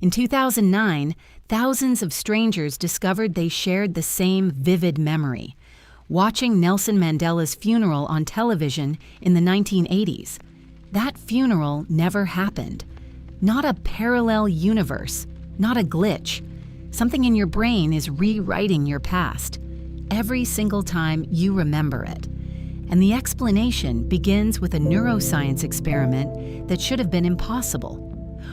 In 2009, thousands of strangers discovered they shared the same vivid memory, watching Nelson Mandela's funeral on television in the 1980s. That funeral never happened. Not a parallel universe, not a glitch. Something in your brain is rewriting your past every single time you remember it. And the explanation begins with a neuroscience experiment that should have been impossible.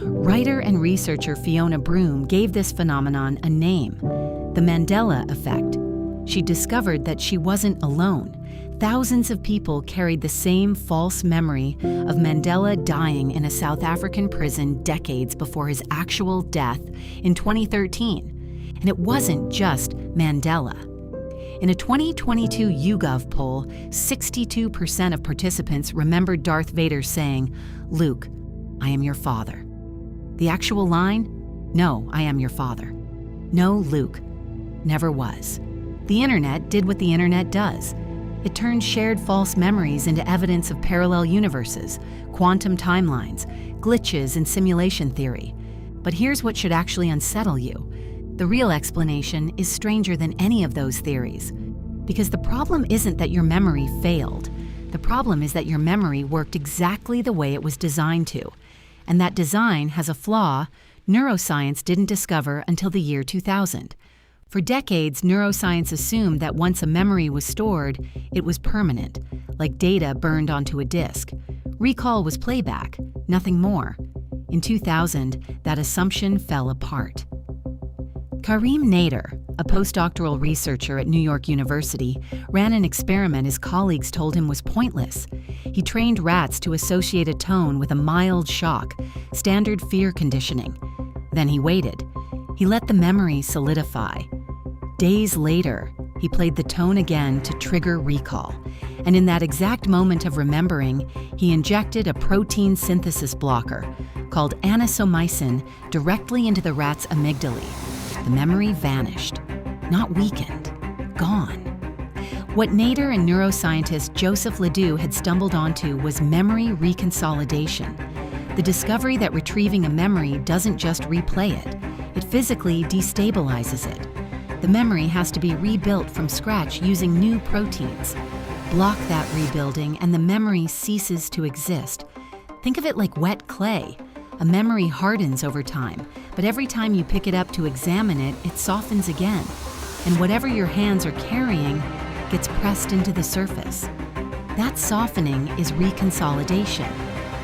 Writer and researcher Fiona Broome gave this phenomenon a name, the Mandela Effect. She discovered that she wasn't alone. Thousands of people carried the same false memory of Mandela dying in a South African prison decades before his actual death in 2013. And it wasn't just Mandela. In a 2022 YouGov poll, 62% of participants remembered Darth Vader saying, "Luke, I am your father." The actual line? "No, I am your father." No, Luke never was. The internet did what the internet does. It turned shared false memories into evidence of parallel universes, quantum timelines, glitches in simulation theory. But here's what should actually unsettle you. The real explanation is stranger than any of those theories. Because the problem isn't that your memory failed. The problem is that your memory worked exactly the way it was designed to. And that design has a flaw neuroscience didn't discover until the year 2000. For decades, neuroscience assumed that once a memory was stored, it was permanent, like data burned onto a disk. Recall was playback, nothing more. In 2000, that assumption fell apart. Karim Nader, a postdoctoral researcher at New York University, ran an experiment his colleagues told him was pointless. He trained rats to associate a tone with a mild shock, standard fear conditioning. Then he waited. He let the memory solidify. Days later, he played the tone again to trigger recall. And in that exact moment of remembering, he injected a protein synthesis blocker called anisomycin directly into the rat's amygdala. The memory vanished, not weakened, gone. What Nader and neuroscientist Joseph Ledoux had stumbled onto was memory reconsolidation, the discovery that retrieving a memory doesn't just replay it, it physically destabilizes it. The memory has to be rebuilt from scratch using new proteins. Block that rebuilding and the memory ceases to exist. Think of it like wet clay. A memory hardens over time, but every time you pick it up to examine it, it softens again. And whatever your hands are carrying gets pressed into the surface. That softening is reconsolidation,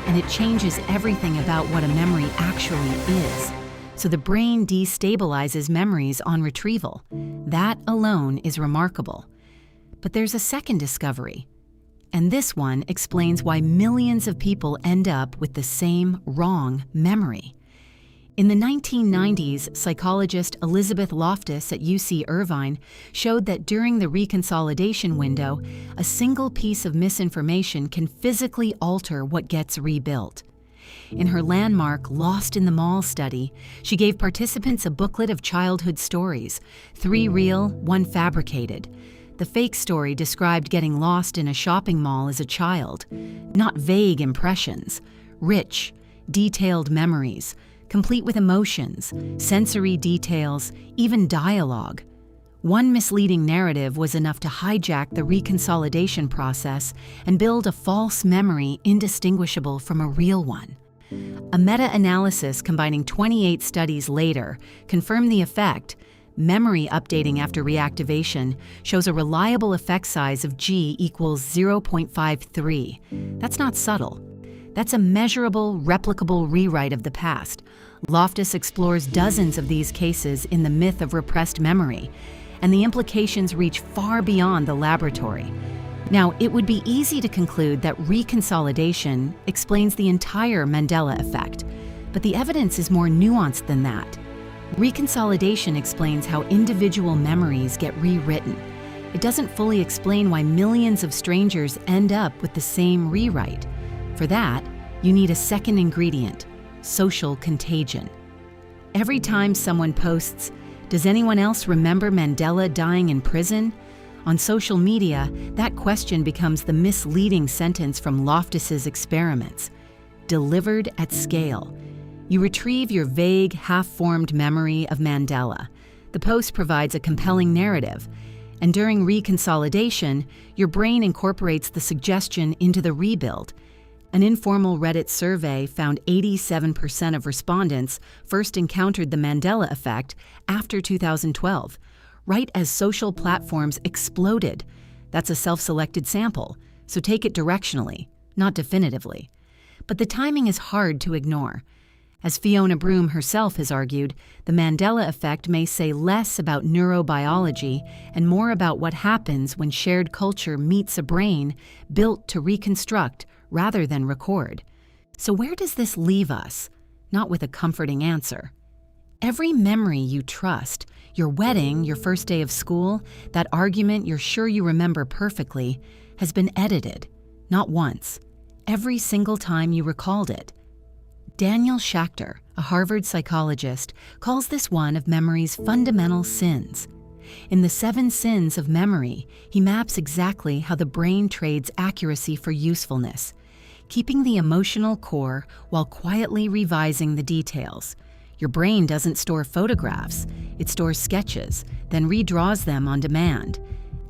and it changes everything about what a memory actually is. So the brain destabilizes memories on retrieval. That alone is remarkable. But there's a second discovery. And this one explains why millions of people end up with the same wrong memory. In the 1990s, psychologist Elizabeth Loftus at UC Irvine showed that during the reconsolidation window, a single piece of misinformation can physically alter what gets rebuilt. In her landmark Lost in the Mall study, she gave participants a booklet of childhood stories, 3 real, 1 fabricated. The fake story described getting lost in a shopping mall as a child, not vague impressions, rich, detailed memories, complete with emotions, sensory details, even dialogue. One misleading narrative was enough to hijack the reconsolidation process and build a false memory indistinguishable from a real one. A meta-analysis combining 28 studies later confirmed the effect. Memory updating after reactivation shows a reliable effect size of G equals 0.53. That's not subtle. That's a measurable, replicable rewrite of the past. Loftus explores dozens of these cases in The Myth of Repressed Memory, and the implications reach far beyond the laboratory. Now, it would be easy to conclude that reconsolidation explains the entire Mandela effect, but the evidence is more nuanced than that. Reconsolidation explains how individual memories get rewritten. It doesn't fully explain why millions of strangers end up with the same rewrite. For that, you need a second ingredient, social contagion. Every time someone posts, "Does anyone else remember Mandela dying in prison?" on social media, that question becomes the misleading sentence from Loftus's experiments. Delivered at scale. You retrieve your vague, half-formed memory of Mandela. The post provides a compelling narrative, and during reconsolidation, your brain incorporates the suggestion into the rebuild. An informal Reddit survey found 87% of respondents first encountered the Mandela Effect after 2012, right as social platforms exploded. That's a self-selected sample, so take it directionally, not definitively. But the timing is hard to ignore. As Fiona Broome herself has argued, the Mandela Effect may say less about neurobiology and more about what happens when shared culture meets a brain built to reconstruct rather than record. So where does this leave us? Not with a comforting answer. Every memory you trust, your wedding, your first day of school, that argument you're sure you remember perfectly, has been edited, not once, every single time you recalled it. Daniel Schachter, a Harvard psychologist, calls this one of memory's fundamental sins. In the 7 Sins of Memory, he maps exactly how the brain trades accuracy for usefulness, keeping the emotional core while quietly revising the details. Your brain doesn't store photographs, it stores sketches, then redraws them on demand.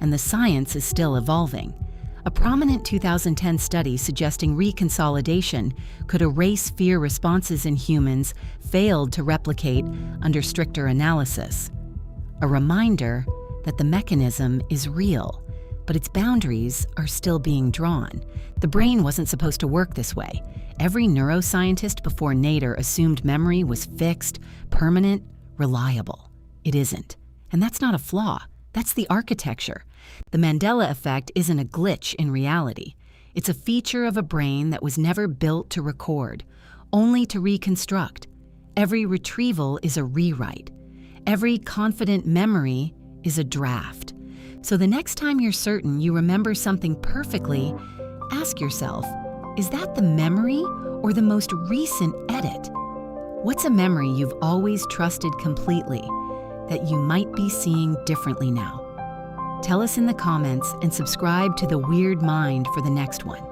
And the science is still evolving. A prominent 2010 study suggesting reconsolidation could erase fear responses in humans failed to replicate under stricter analysis. A reminder that the mechanism is real, but its boundaries are still being drawn. The brain wasn't supposed to work this way. Every neuroscientist before Nader assumed memory was fixed, permanent, reliable. It isn't. And that's not a flaw. That's the architecture. The Mandela Effect isn't a glitch in reality. It's a feature of a brain that was never built to record, only to reconstruct. Every retrieval is a rewrite. Every confident memory is a draft. So the next time you're certain you remember something perfectly, ask yourself, is that the memory or the most recent edit? What's a memory you've always trusted completely that you might be seeing differently now? Tell us in the comments and subscribe to The Weird Mind for the next one.